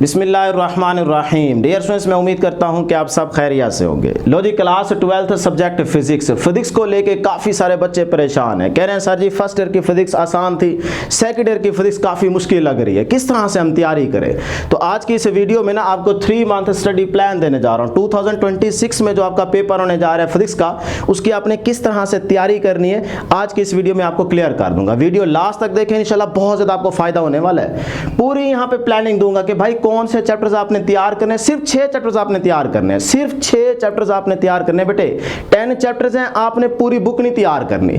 बिस्मिल्लाहिर्रहमानिर्रहीम। Dear students, मैं उम्मीद करता हूं कि आप सब खैरियत से होंगे। लो जी, क्लास 12th सब्जेक्ट फिजिक्स को लेके काफ़ी सारे बच्चे परेशान हैं। कह रहे हैं सर जी फर्स्ट ईयर की फिजिक्स आसान थी, सेकंड ईयर की फिजिक्स काफ़ी मुश्किल लग रही है, किस तरह से हम तैयारी करें। तो आज की इस वीडियो में ना आपको 3 मंथ स्टडी प्लान देने जा रहा हूँ। 2026 में जो आपका पेपर होने जा रहा है फिजिक्स का, उसकी आपने किस तरह से तैयारी करनी है आज की इस वीडियो में आपको क्लियर कर दूंगा। वीडियो लास्ट तक देखें, इंशाल्लाह बहुत ज़्यादा आपको फायदा होने वाला है। पूरी यहाँ पे प्लानिंग दूंगा कि भाई कौन से चैप्टर्स आपने तैयार करने हैं। सिर्फ 6 चैप्टर्स आपने तैयार करने हैं, सिर्फ 6 चैप्टर्स आपने तैयार करने हैं बेटे। 10 चैप्टर्स हैं, आपने पूरी बुक नहीं तैयार करनी।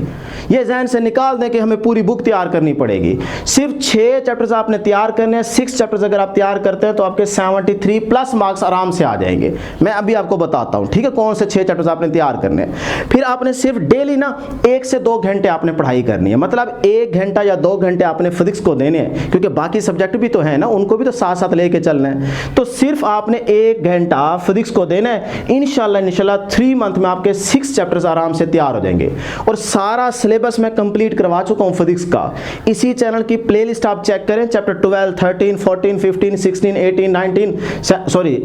ये जहन से निकाल दें कि हमें पूरी बुक तैयार करनी पड़ेगी। सिर्फ 6 चैप्टर्स आपने तैयार करने हैं। 6 चैप्टर्स अगर आप तैयार करते हैं तो आपके 73 प्लस मार्क्स आराम से आ जाएंगे। मैं अभी आपको बताता हूँ, ठीक है, कौन से 6 चैप्टर्स आपने तैयार करने हैं। फिर आपने सिर्फ डेली ना 1 से 2 घंटे आपने पढ़ाई करनी है। मतलब 1 घंटा या 2 घंटे आपने फिजिक्स को देने हैं, क्योंकि बाकी सब्जेक्ट भी तो है ना, उनको भी तो साथ साथ लेके चलना है। तो सिर्फ आपने 1 घंटा फिजिक्स को देना है। इंशाल्लाह 3 मंथ में आपके 6 चैप्टर्स आराम से तैयार हो जाएंगे। और सारा सिलेबस मैं कंप्लीट करवा चुका हूं फिजिक्स का। इसी चैनल की प्लेलिस्ट आप चेक करें, चैप्टर 12, 13, 14, 15, 16, 18, 19 16,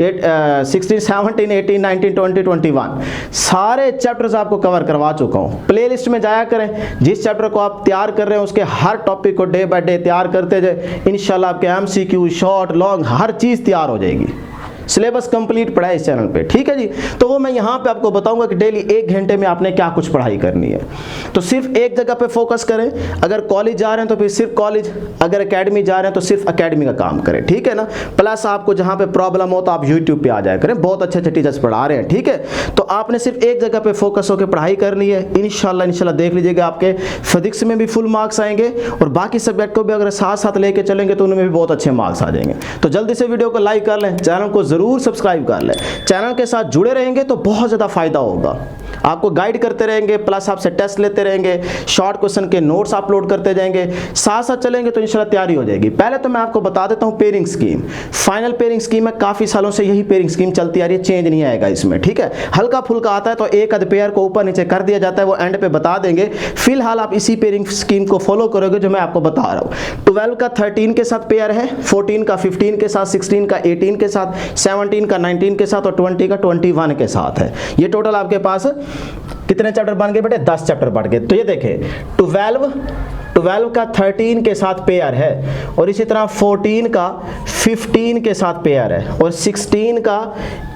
17, 18, 19, 20, 21 सारे चैप्टर्स आपको कवर करवा चुका हूं। प्लेलिस्ट में जाया करें, जिस चैप्टर को आप तैयार कर रहे हैं उसके हर टॉपिक को डे बाय डे तैयार करते जाए। इंशाल्लाह आपके MCQ, शॉर्ट, लॉन्ग हर चीज तैयार हो जाएगी। सिलेबस कंप्लीट पढ़ा है इस चैनल पे, ठीक है जी। तो वो मैं यहाँ पे आपको बताऊंगा कि डेली 1 घंटे में आपने क्या कुछ पढ़ाई करनी है। तो सिर्फ एक जगह पे फोकस करें। अगर कॉलेज जा रहे हैं तो फिर सिर्फ कॉलेज, अगर एकेडमी जा रहे हैं तो सिर्फ एकेडमी का काम करें, ठीक है ना। प्लस आपको जहाँ पे प्रॉब्लम हो तो आप यूट्यूब पे आ जाया करें, बहुत अच्छे अच्छे टीचर्स पढ़ा रहे हैं, ठीक है। तो आपने सिर्फ एक जगह पे फोकस होकर पढ़ाई करनी है। इंशाल्लाह देख लीजिएगा आपके फिजिक्स में भी फुल मार्क्स आएंगे और बाकी सब्जेक्ट को भी अगर साथ साथ लेके चलेंगे तो उनमें भी बहुत अच्छे मार्क्स आ जाएंगे। तो जल्दी से वीडियो को लाइक कर लें, चैनल को जरूर सब्सक्राइब कर लें। चैनल के साथ जुड़े रहेंगे तो बहुत ज़्यादा फायदा होगा। आपको गाइड करते रहेंगे, प्लस आपसे टेस्ट लेते रहेंगे, शॉर्ट क्वेश्चन के नोट्स अपलोड करते जाएंगे, साथ साथ चलेंगे तो इंशाल्लाह तैयारी हो जाएगी। पहले तो मैं आपको बता देता हूं pairing scheme. Final pairing scheme है, काफ़ी सालों से यही पेयरिंग स्कीम चलती आ रही है, चेंज नहीं आएगा इसमें, ठीक है। हल्का फुल्का आता है तो एक आध पेयर को ऊपर नीचे कर दिया जाता है, वो एंड पे बता देंगे। फिलहाल आप इसी पेयरिंग स्कीम को फॉलो करोगे जो मैं आपको बता रहा हूँ। 12 का 13 के साथ पेयर है, 14 का 15 के साथ, 16 का 18 के साथ, 17 का 19 के साथ और 20 का 21 के साथ है। ये टोटल आपके पास कितने चैप्टर बन गए बेटे? 10 चैप्टर बढ़ गए। तो ये देखें 12 का 13 के साथ पेयर है और इसी तरह 14 का 15 के साथ पेयर है और 16 का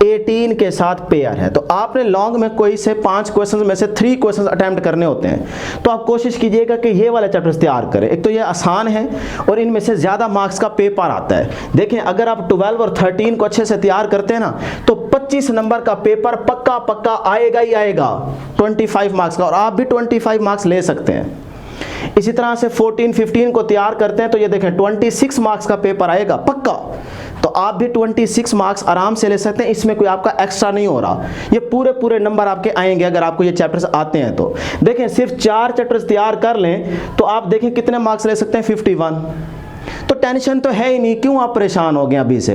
18 के साथ पेयर है। तो आपने लॉन्ग में कोई से 5 क्वेश्चंस में से 3 क्वेश्चंस अटेम्प्ट करने होते हैं। तो आप कोशिश कीजिएगा कि ये वाले चैप्टर्स तैयार करें। एक तो ये आसान है और इनमें से ज़्यादा मार्क्स का पेपर आता है। देखें अगर आप 12 और 13 को अच्छे से तैयार करते हैं ना तो 25 नंबर का पेपर पक्का आएगा ही आएगा, 25 मार्क्स का, और आप भी 25 मार्क्स ले सकते हैं। इसी तरह से 14, 15 को तैयार करते हैं तो ये देखें 26 मार्क्स का पेपर आएगा पक्का, तो आप भी 26 मार्क्स आराम से ले सकते हैं। इसमें कोई आपका एक्स्ट्रा नहीं हो रहा, ये पूरे नंबर आपके आएंगे अगर आपको ये चैप्टर्स आते हैं तो। देखें सिर्फ 4 चैप्टर्स तैयार कर लें तो आप देखें कितने मार्क्स ले सकते हैं, 51। तो टेंशन तो है ही नहीं, क्यों आप परेशान हो गए अभी से?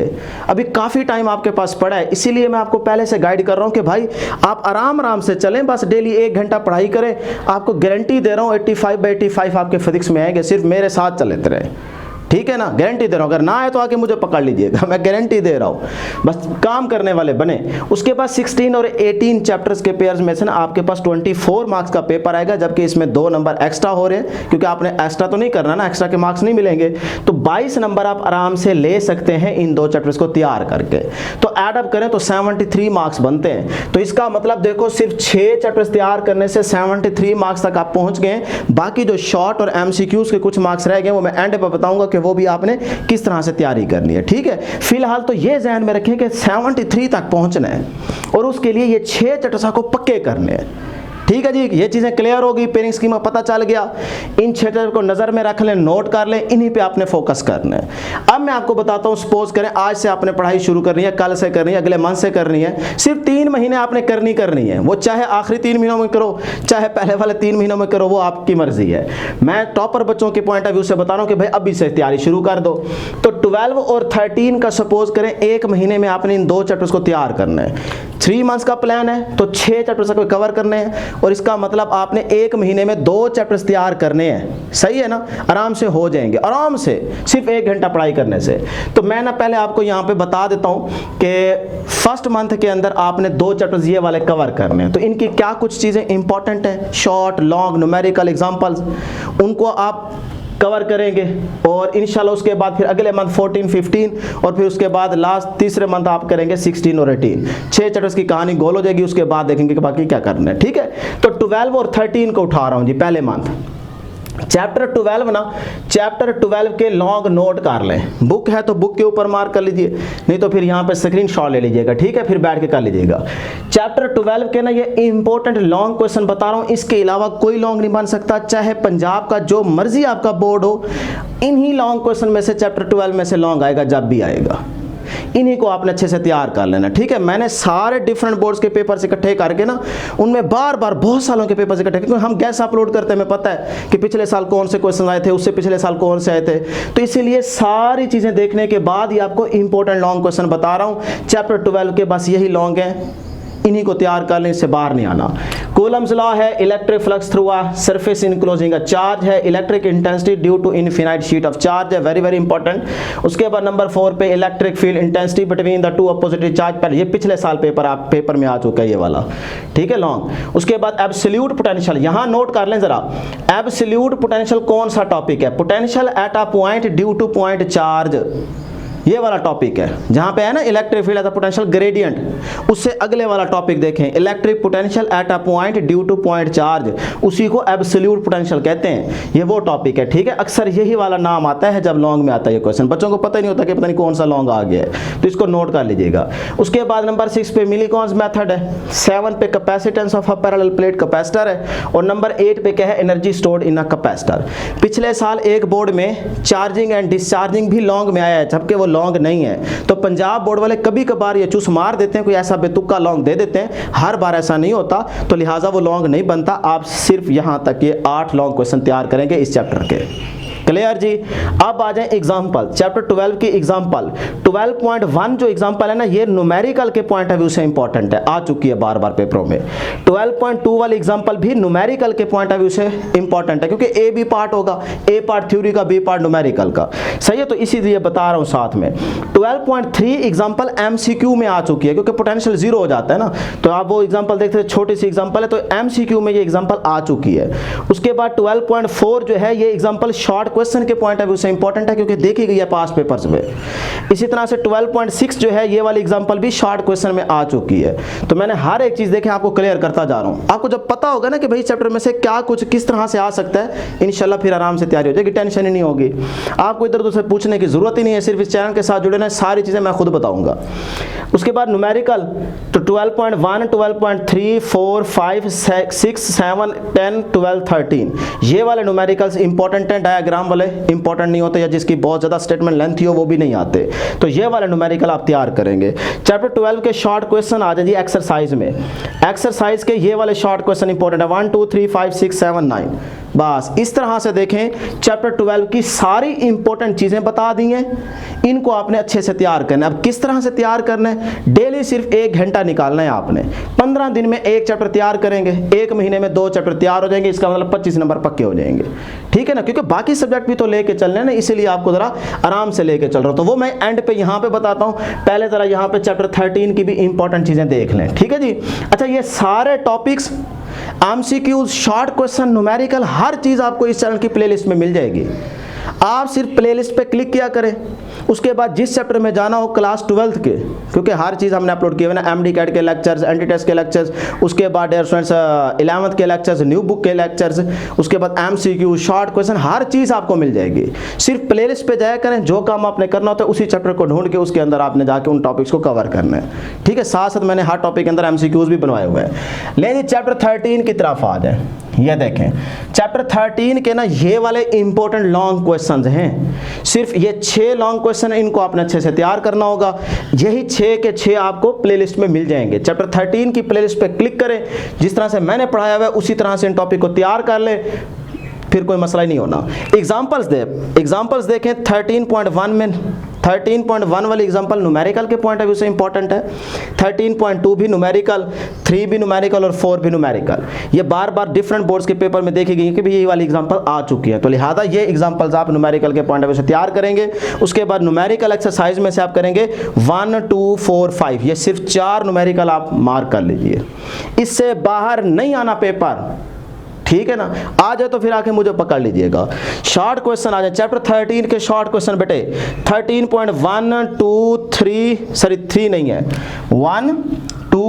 अभी काफ़ी टाइम आपके पास पड़ा है, इसीलिए मैं आपको पहले से गाइड कर रहा हूं कि भाई आप आराम से चलें, बस डेली 1 घंटा पढ़ाई करें। आपको गारंटी दे रहा हूं 85/85 आपके फिजिक्स में आएंगे, सिर्फ मेरे साथ चलते रहे, ठीक है ना। गारंटी दे रहा हूँ, अगर ना आए तो आके मुझे पकड़ लीजिएगा, मैं गारंटी दे रहा हूँ। बस काम करने वाले बने। उसके बाद 16 और 18 चैप्टर्स के पेयर्स में से ना आपके पास 24 मार्क्स का पेपर आएगा, जबकि इसमें 2 नंबर एक्स्ट्रा हो रहे हैं, क्योंकि आपने एक्स्ट्रा तो नहीं करना ना, एक्स्ट्रा के मार्क्स नहीं मिलेंगे। तो 22 नंबर आप आराम से ले सकते हैं इन 2 चैप्टर्स को तैयार करके। तो एडअप करें तो 73 मार्क्स बनते हैं। तो इसका मतलब देखो सिर्फ 6 चैप्टर्स तैयार करने से 73 मार्क्स तक आप पहुंच गए। बाकी जो शॉर्ट और MCQs के कुछ मार्क्स रह गए वो मैं एंड पर बताऊंगा कि वो भी आपने किस तरह से तैयारी करनी है, ठीक है। फिलहाल तो ये ध्यान में रखें कि 73 तक पहुंचना है और उसके लिए ये 6 चैप्टर्स को पक्के करने हैं, ठीक है जी। ये चीज़ें क्लियर होगी, पेयरिंग स्कीम में पता चल गया। इन 6 चैप्टर को नज़र में रख लें, नोट कर लें, इन्हीं पे आपने फोकस करना है। अब मैं आपको बताता हूँ, सपोज करें आज से आपने पढ़ाई शुरू करनी है, कल से करनी है, अगले मंथ से करनी है। सिर्फ 3 महीने आपने करनी है। वो चाहे आखिरी 3 महीनों में करो, चाहे पहले वाले 3 महीनों में करो, वो आपकी मर्जी है। मैं टॉपर बच्चों के पॉइंट ऑफ व्यू से बता रहा हूँ कि भाई अभी से तैयारी शुरू कर दो। तो 12 और 13 का सपोज करें 1 महीने में आपने इन 2 चैप्टर्स को तैयार करना है। 3 मंथ्स का प्लान है तो 6 चैप्टर्स को कवर करने हैं और इसका मतलब आपने 1 महीने में 2 चैप्टर्स तैयार करने हैं, सही है ना, आराम से हो जाएंगे, आराम से, सिर्फ 1 घंटा पढ़ाई करने से। तो मैं ना पहले आपको यहाँ पे बता देता हूँ कि फर्स्ट मंथ के अंदर आपने 2 चैप्टर्स ये वाले कवर करने हैं। तो इनकी क्या कुछ चीज़ें इंपॉर्टेंट हैं, शॉर्ट, लॉन्ग, न्यूमेरिकल एग्जाम्पल्स, उनको आप कवर करेंगे। और इंशाल्लाह उसके बाद फिर अगले मंथ 14, 15 और फिर उसके बाद लास्ट तीसरे मंथ आप करेंगे 16 और 18। 6 चैप्टर्स की कहानी गोल हो जाएगी, उसके बाद देखेंगे कि बाकी क्या करना है, ठीक है। तो 12 और 13 को उठा रहा हूँ जी पहले मंथ। चैप्टर 12 ना, चैप्टर 12 के लॉन्ग नोट कर लें, बुक है तो बुक के ऊपर मार्क कर लीजिए, नहीं तो फिर यहाँ पे स्क्रीनशॉट ले लीजिएगा, ठीक है, फिर बैठ के कर लीजिएगा। चैप्टर 12 के ना ये इंपॉर्टेंट लॉन्ग क्वेश्चन बता रहा हूँ, इसके अलावा कोई लॉन्ग नहीं बन सकता, चाहे पंजाब का जो मर्जी आपका बोर्ड हो, इन्हीं लॉन्ग क्वेश्चन में से चैप्टर 12 में से लॉन्ग आएगा जब भी आएगा, इन्हीं को आपने अच्छे से तैयार कर लेना, ठीक है। मैंने सारे डिफरेंट बोर्ड्स के पेपर्स इकट्ठे करके ना, उनमें बार बार बहुत सालों के पेपर्स इकट्ठे, क्योंकि हम गैस अपलोड करते हैं, हमें पता है कि पिछले साल कौन से क्वेश्चन आए थे, उससे पिछले साल कौन से आए थे, तो इसीलिए सारी चीजें देखने के बाद ही आपको इंपॉर्टेंट लॉन्ग क्वेश्चन बता रहा हूं। चैप्टर 12 के बस यही लॉन्ग है, इन्हीं को तैयार कर लें, इससे बाहर नहीं आना। कूलम्स लॉ है, electric flux through a surface enclosing a charge है, electric intensity due to infinite sheet of charge है, वेरी वेरी इंपॉर्टेंट। उसके बाद नंबर 4 पे electric field intensity between the two opposite charge, पर ये पिछले साल पेपर में आ चुका है ये वाला, ठीक है, लॉन्ग। उसके बाद एब्सोल्यूट पोटेंशियल, यहां नोट कर लें जरा, एब्सोल्यूट पोटेंशियल कौन सा टॉपिक है, potential at a point due two point charge, ये वाला टॉपिक है, जहां पे है ना electric field at a potential gradient, उससे अगले वाला टॉपिक देखें, electric potential at a point due two point charge, उसी को एब्सोल्यूट पोटेंशियल कहते हैं, ये वो टॉपिक है, ठीक है। अक्सर यही वाला नाम आता है जब लॉन्ग में आता है ये क्वेश्चन, बच्चों को पता ही नहीं होता कि पता नहीं कौन सा लॉन्ग आ गया है, तो इसको नोट कर लीजिएगा। उसके बाद नंबर 6 पे मिलीकॉन्स मेथड है, 7 पे capacitance of a parallel plate capacitor है, और नंबर 8 पे क्या है, energy stored in a capacitor. पिछले साल एक बोर्ड में चार्जिंग एंड डिस्चार्जिंग भी लॉन्ग में आया है, जबकि वो लॉन्ग नहीं है, तो पंजाब बोर्ड वाले कभी कभार ये चूस मार देते हैं, कोई ऐसा बेतुका लॉन्ग दे देते हैं, हर बार ऐसा नहीं होता, तो लिहाजा वो लॉन्ग नहीं बनता। आप सिर्फ यहां तक ये 8 लॉन्ग क्वेश्चन तैयार करेंगे इस चैप्टर के, क्लियर जी। अब आ जाए एग्जांपल, चैप्टर 12 की एग्जांपल। 12.1 जो एग्जांपल है ना, ये न्यूमेरिकल के पॉइंट ऑफ व्यू से इंपॉर्टेंट है, आ चुकी है बार बार पेपरों में। 12.2 वाली एग्जांपल भी न्यूमेरिकल के पॉइंट ऑफ व्यू से इंपॉर्टेंट है, क्योंकि ए बी पार्ट होगा, ए पार्ट थ्योरी का, बी पार्ट न्यूमेरिकल का, सही है, तो इसीलिए बता रहा हूं साथ में। 12.3 एग्जांपल एमसीक्यू में आ चुकी है, क्योंकि पोटेंशियल 0 हो जाता है ना, तो आप वो एग्जांपल देखते हैं, छोटी सी एग्जांपल है, तो एमसीक्यू में ये एग्जांपल आ चुकी है। उसके बाद 12.4 जो है, ये एग्जांपल शॉर्ट क्वेश्चन के पॉइंट ऑफ व्यू से इंपॉर्टेंट है, क्योंकि देखी गई है पास पेपर्स में। इसी तरह से 12.6 जो है, ये वाली एग्जांपल भी शॉर्ट क्वेश्चन में आ चुकी है। तो मैंने हर एक चीज देखें आपको क्लियर करता जा रहा हूं। आपको जब पता होगा ना कि भाई चैप्टर में से क्या कुछ किस तरह से आ सकता है, इंशाल्लाह फिर आराम से तैयारी हो जाएगी, टेंशन ही नहीं होगी, आपको इधर उधर से पूछने की जरूरत ही नहीं है, सिर्फ इस चैनल के साथ जुड़े ना, सारी चीजें मैं खुद बताऊंगा। उसके बाद न्यूमेरिकल, तो 12.1, 12.3, 4, 5, 6, 7, 10, 12, 13 ये वाले न्यूमेरिकल्स इंपॉर्टेंट हैं, डायग्राम वाले इंपॉर्टेंट नहीं होते, या जिसकी बहुत ज्यादा स्टेटमेंट लेंथी हो वो भी नहीं आते, तो ये वाले न्यूमेरिकल आप तैयार करेंगे। चैप्टर 12 के शॉर्ट क्वेश्चन आ जाएंगे एक्सरसाइज में, एक्सरसाइज के ये वाले शॉर्ट क्वेश्चन इंपॉर्टेंट है, 1, 2, 3, 5, 6, 7, 9, बस इस तरह से देखें। चैप्टर 12 की सारी इंपॉर्टेंट चीजें बता दी हैं, इनको आपने अच्छे से तैयार करना है। अब किस तरह से तैयार करना है, डेली सिर्फ 1 घंटा निकालना है आपने, 15 दिन में 1 चैप्टर तैयार करेंगे, 1 महीने में 2 चैप्टर तैयार हो जाएंगे, इसका मतलब 25 नंबर पक्के हो जाएंगे, ठीक है ना, क्योंकि बाकी सब्जेक्ट भी तो लेके चलने हैं ना, इसीलिए आपको जरा आराम से लेके चल रहा हूं, तो वो मैं एंड पे यहां पे बताता हूं। पहले जरा यहां पे चैप्टर 13 की भी इंपॉर्टेंट चीजें देख लें, ठीक है जी। अच्छा, ये सारे topics, MCQs, short question, numerical, हर चीज आपको इस चैनल की प्लेलिस्ट में मिल जाएगी। आप सिर्फ प्लेलिस्ट पे क्लिक किया करें, उसके बाद जिस चैप्टर में जाना हो क्लास 12th के, क्योंकि हर चीज़ हमने अपलोड किए हुए ना, एमडी कैट के लेक्चर्स, एंटी टेस्ट के लेक्चर्स, उसके बाद डियर स्टूडेंट्स 11th के लेक्चर्स, न्यू बुक के लेक्चर्स, उसके बाद एमसीक्यू, शॉर्ट क्वेश्चन, हर चीज़ आपको मिल जाएगी। सिर्फ प्लेलिस्ट पे जाया करें, जो काम आपने करना होता है उसी चैप्टर को ढूंढ के उसके अंदर आपने जाके उन टॉपिक्स को कवर करना है, ठीक है। साथ साथ मैंने हर टॉपिक के अंदर एमसीक्यूज भी बनवाए हुए हैं। लेकिन चैप्टर 13 की तरफ आ जाए, ये देखें चैप्टर 13 के ना ये वाले इंपॉर्टेंट लॉन्ग क्वेश्चंस हैं, सिर्फ ये 6 लॉन्ग क्वेश्चन है, इनको आपने अच्छे से तैयार करना होगा। यही 6 के 6 आपको प्लेलिस्ट में मिल जाएंगे। चैप्टर 13 की प्लेलिस्ट पे क्लिक करें, जिस तरह से मैंने पढ़ाया हुआ है उसी तरह से इन टॉपिक को तैयार कर लें, फिर कोई मसला ही नहीं होना। एग्जाम्पल्स देखें 13.1 में 13.1 वाली एग्जाम्पल न्यूमेरिकल के पॉइंट ऑफ व्यू से इंपॉर्टेंट है, 13.2 भी न्यूमेरिकल, 3 भी न्यूमेरिकल और 4 भी न्यूमेरिकल। ये बार बार डिफरेंट बोर्ड्स के पेपर में देखी गई कि भी ये वाली एग्जाम्पल आ चुकी है, तो लिहाजा ये एग्जाम्पल्स आप न्यूमेरिकल के पॉइंट ऑफ व्यू से तैयार करेंगे। उसके बाद न्यूमेरिकल एक्सरसाइज में से आप करेंगे 1 2 4 5, ये सिर्फ 4 न्यूमेरिकल आप मार्क कर लीजिए, इससे बाहर नहीं आना पेपर, ठीक है ना। आ जाए तो फिर आके मुझे पकड़ लीजिएगा। शॉर्ट क्वेश्चन आ जाए, चैप्टर 13 के शॉर्ट क्वेश्चन बेटे 13.1 2 3 सॉरी 3 नहीं है, 1 2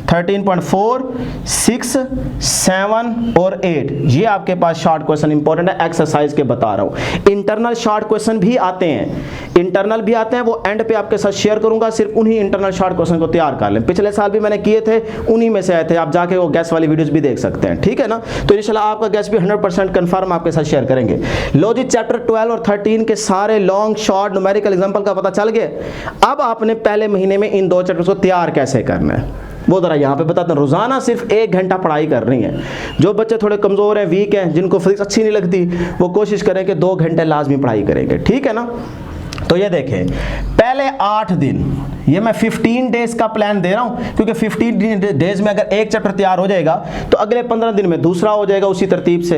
13.4 6 7 और 8, ये आपके पास शॉर्ट क्वेश्चन इंपॉर्टेंट है, एक्सरसाइज के बता रहा हूं। इंटरनल शॉर्ट क्वेश्चन भी आते हैं, इंटरनल भी आते हैं, वो एंड पे आपके साथ शेयर करूंगा, सिर्फ उन्हीं इंटरनल शॉर्ट क्वेश्चन को तैयार कर लें। पिछले साल भी मैंने किए थे, उन्हीं में से आए थे, आप जाके वो गैस वाली वीडियोस भी देख सकते हैं, ठीक है ना। तो इंशाल्लाह आपका गैस भी 100% कंफर्म आपके साथ शेयर करेंगे। लो जी, चैप्टर 12 और 13 के सारे लॉन्ग शॉर्ट न्यूमेरिकल एग्जांपल का पता चल गया। अब आपने पहले महीने में इन 2 चैप्टर्स को तैयार कैसे करना है वो जरा यहाँ पे बताते हैं। रोजाना सिर्फ 1 घंटा पढ़ाई करनी है। जो बच्चे थोड़े कमजोर हैं, वीक हैं, जिनको फिजिक्स अच्छी नहीं लगती, वो कोशिश करें कि 2 घंटे लाजमी पढ़ाई करेंगे, ठीक है ना। तो ये देखें, पहले 8 दिन, ये मैं 15 डेज का प्लान दे रहा हूं, क्योंकि 15 डेज में अगर एक चैप्टर तैयार हो जाएगा तो अगले 15 दिन में दूसरा हो जाएगा उसी तरतीब से,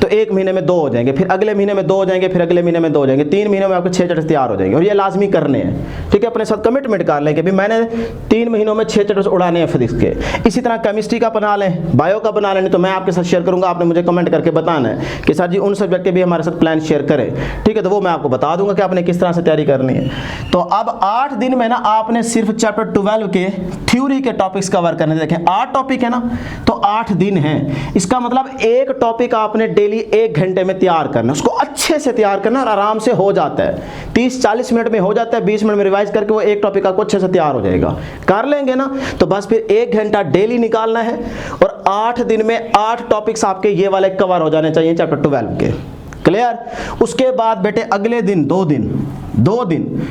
तो 1 महीने में 2 हो जाएंगे, फिर अगले महीने में 2 हो जाएंगे, फिर अगले महीने में 2 हो जाएंगे, 3 महीनों में आपके 6 चैप्टर तैयार हो जाएंगे। और ये लाजमी करने हैं, ठीक है। अपने साथ कमिटमेंट कर लें कि भाई मैंने 3 महीनों में 6 चैप्टर्स उड़ाने हैं फिजिक्स के। इसी तरह केमिस्ट्री का बना लें, बायो का बना लें, तो मैं आपके साथ शेयर करूंगा, आपने मुझे कमेंट करके बताना है कि सर जी उन सब्जेक्ट के भी हमारे साथ प्लान शेयर करें, ठीक है। तो वो मैं आपको बता दूंगा कि आपने किस तरह से तैयारी करनी है। तो अब 8 दिन में ना आपने सिर्फ चैप्टर 12 के थ्योरी के टॉपिक्स कवर करने। देखें 8 टॉपिक है ना, तो 8 दिन हैं, इसका मतलब एक टॉपिक आपने डेली 1 घंटे में तैयार करना, उसको अच्छे से तैयार करना, और आराम से हो जाता है, 30-40 मिनट में हो जाता है, 20 मिनट में रिवाइज करके वो एक टॉपिक आपको अच्छे से तैयार हो जाएगा। कर लेंगे ना, तो बस फिर 1 घंटा डेली निकालना है, और 8 दिन में 8 टॉपिक्स आपके ये वाले कवर हो जाने चाहिए चैप्टर 12 के। क्लियर। उसके बाद बेटे अगले दिन 2 दिन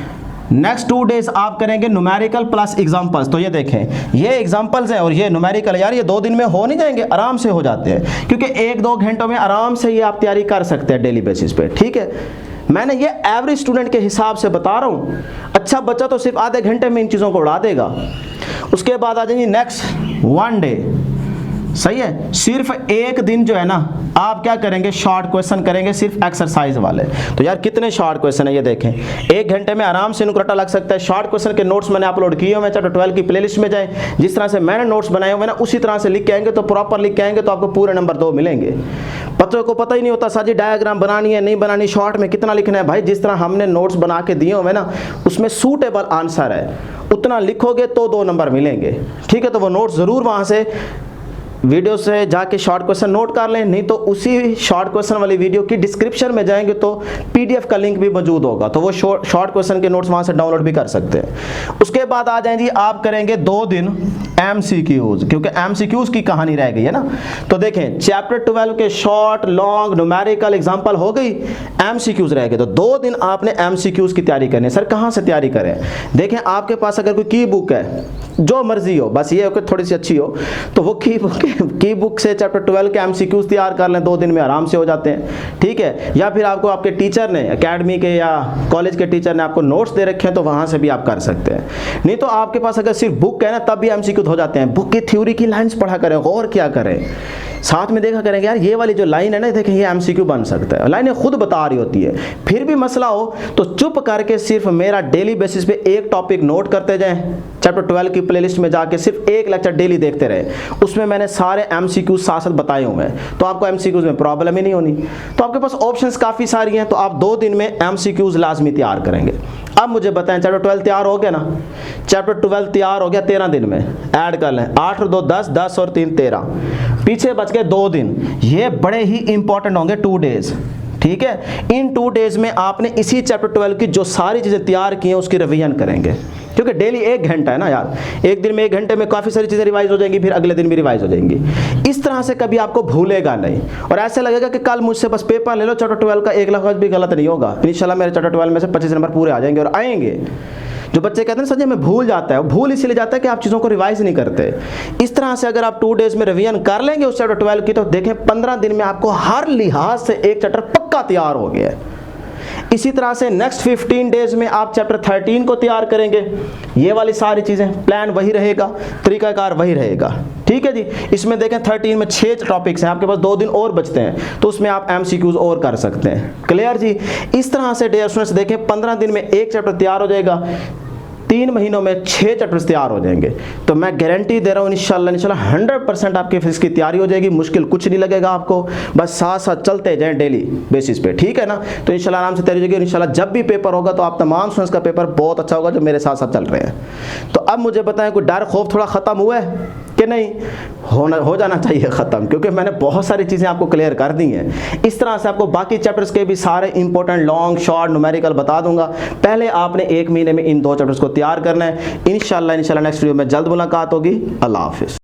नेक्स्ट 2 डेज आप करेंगे न्यूमेरिकल प्लस एग्जांपल्स। तो ये देखें, ये एग्जांपल्स है और ये न्यूमेरिकल, यार ये 2 दिन में हो नहीं जाएंगे, आराम से हो जाते हैं, क्योंकि 1-2 घंटों में आराम से ये आप तैयारी कर सकते हैं डेली बेसिस पे, ठीक है। मैंने ये एवरेज स्टूडेंट के हिसाब से बता रहा हूँ, अच्छा बच्चा तो सिर्फ आधे घंटे में इन चीज़ों को उड़ा देगा। उसके बाद आ जाएंगे नेक्स्ट 1 डे, सही है, सिर्फ 1 दिन जो है ना आप क्या करेंगे, शॉर्ट क्वेश्चन करेंगे, सिर्फ एक्सरसाइज वाले। तो यार कितने शॉर्ट क्वेश्चन है ये देखें, 1 घंटे में आराम से इनको रट्टा लग सकता है। शॉर्ट क्वेश्चन के नोट्स मैंने अपलोड किए हुए हैं, चैप्टर 12 की प्लेलिस्ट में जाएं, जिस तरह से मैंने नोट्स बनाए हुए ना उसी तरह से लिख के आएंगे, तो प्रॉपर लिख के आएंगे तो आपको पूरे नंबर 2 मिलेंगे। बच्चों को पता ही नहीं होता सर जी डायग्राम बनानी है नहीं बनानी, शॉर्ट में कितना लिखना है। भाई जिस तरह हमने नोट्स बना के दिए हुए ना उसमें सूटेबल आंसर है, उतना लिखोगे तो 2 नंबर मिलेंगे, ठीक है। तो वो नोट्स ज़रूर वहाँ से वीडियो से जाके शॉर्ट क्वेश्चन नोट कर लें, नहीं तो उसी शॉर्ट क्वेश्चन वाली वीडियो की डिस्क्रिप्शन में जाएंगे तो पीडीएफ का लिंक भी मौजूद होगा, तो वो शॉर्ट क्वेश्चन के नोट्स वहां से डाउनलोड भी कर सकते हैं। उसके बाद आ जाएंगे आप करेंगे 2 दिन एमसीक्यूज, क्योंकि एमसीक्यूज की कहानी रह गई है ना। तो देखें चैप्टर 12 के शॉर्ट लॉन्ग न्यूमेरिकल एग्जांपल हो गई, एमसीक्यूज रह गए, तो 2 दिन आपने एमसीक्यूज की तैयारी करनी है। सर कहाँ से तैयारी करें? देखें आपके पास अगर कोई की बुक है, जो मर्जी हो, बस ये हो कि थोड़ी सी अच्छी हो, तो वो की बुक से चैप्टर 12 के एमसीक्यूज तैयार कर लें, 2 दिन में आराम से हो जाते हैं, ठीक है। या फिर आपको आपके टीचर ने, एकेडमी के या कॉलेज के टीचर ने आपको नोट्स दे रखे हैं तो वहां से भी आप कर सकते हैं। नहीं तो आपके पास अगर सिर्फ बुक है ना तब भी एमसीक्यू हो जाते हैं। बुक की थ्योरी की लाइंस पढ़ा करें, गौर क्या करें, साथ में देखा करेंगे यार ये वाली जो लाइन है ना, देखें ये एमसीक्यू बन सकता है, लाइनें खुद बता रही होती है। फिर भी मसला हो तो चुप करके सिर्फ मेरा डेली बेसिस पे एक टॉपिक नोट करते जाएं, चैप्टर 12 की प्लेलिस्ट में जाके सिर्फ एक लेक्चर डेली देखते रहे, उसमें मैंने सारे एमसीक्यूज साथ साथ बताए हुए हैं, तो आपको एमसीक्यूज में प्रॉब्लम ही नहीं होनी। तो आपके पास ऑप्शंस काफ़ी सारी हैं, तो आप 2 दिन में एमसीक्यूज लाजमी तैयार करेंगे। अब मुझे बताएं चैप्टर 12 तैयार हो गया ना, चैप्टर 12 तैयार हो गया 13 दिन में, ऐड कर लें 8 और 2 10, 10 और 3 13, पीछे बच गए 2 दिन। ये बड़े ही इंपॉर्टेंट होंगे 2 डेज, ठीक है। इन 2 डेज में आपने इसी चैप्टर 12 की जो सारी चीज़ें तैयार की हैं उसकी रिवीजन करेंगे, क्योंकि डेली 1 घंटा है ना यार, एक दिन में 1 घंटे में काफ़ी सारी चीज़ें रिवाइज हो जाएंगी, फिर अगले दिन भी रिवाइज हो जाएंगी। इस तरह से कभी आपको भूलेगा नहीं, और ऐसे लगेगा कि कल मुझसे बस पेपर ले लो चैप्टर 12 का, 1 लफ्ज़ भी गलत नहीं होगा। इंशाल्लाह मेरे चैप्टर 12 में से 25 नंबर पूरे आ जाएंगे, और आएंगे, जो बच्चे कहते हैं सर जी हमें भूल जाता है, वो भूल इसलिए जाता है कि आप चीज़ों को रिवाइज नहीं करते। इस तरह से अगर आप 2 डेज में रिवीजन कर लेंगे उस चैप्टर 12 की, तो देखें 15 दिन में आपको हर लिहाज से एक चैप्टर पक्का तैयार हो गया है। इसी तरह से नेक्स्ट 15 डेज में आप चैप्टर 13 को तैयार करेंगे। ये वाली सारी चीज़ें, प्लान वही रहेगा, तरीकाकार वही रहेगा, ठीक है जी। इसमें देखें 13 में 6 टॉपिक्स हैं, आपके पास 2 दिन और बचते हैं, तो उसमें आप MCQs और कर सकते हैं। क्लियर जी। इस तरह से डियर स्टूडेंट्स देखें 15 दिन में एक चैप्टर तैयार हो जाएगा, 3 महीनों में 6 चैप्टर्स तैयार हो जाएंगे। तो मैं गारंटी दे रहा हूँ इंशाल्लाह 100% आपकी फिजिक्स की तैयारी हो जाएगी, मुश्किल कुछ नहीं लगेगा आपको, बस साथ साथ चलते जाएं डेली बेसिस पे, ठीक है ना। तो इंशाल्लाह आराम से तैयारी हो जाएगी। इंशाल्लाह जब भी पेपर होगा तो आप तमाम स्टूडेंट्स का पेपर बहुत अच्छा होगा जो मेरे साथ साथ चल रहे हैं। तो अब मुझे बताएं कोई डर खौफ थोड़ा ख़त्म हुआ है कि नहीं? हो जाना चाहिए ख़त्म, क्योंकि मैंने बहुत सारी चीज़ें आपको क्लियर कर दी हैं। इस तरह से आपको बाकी चैप्टर्स के भी सारे इंपॉर्टेंट लॉन्ग शॉर्ट न्यूमेरिकल बता दूंगा। पहले आपने 1 महीने में इन 2 चैप्टर्स को तैयार करना है। इंशाल्लाह नेक्स्ट वीडियो में जल्द मुलाकात होगी। अल्लाह हाफिज़।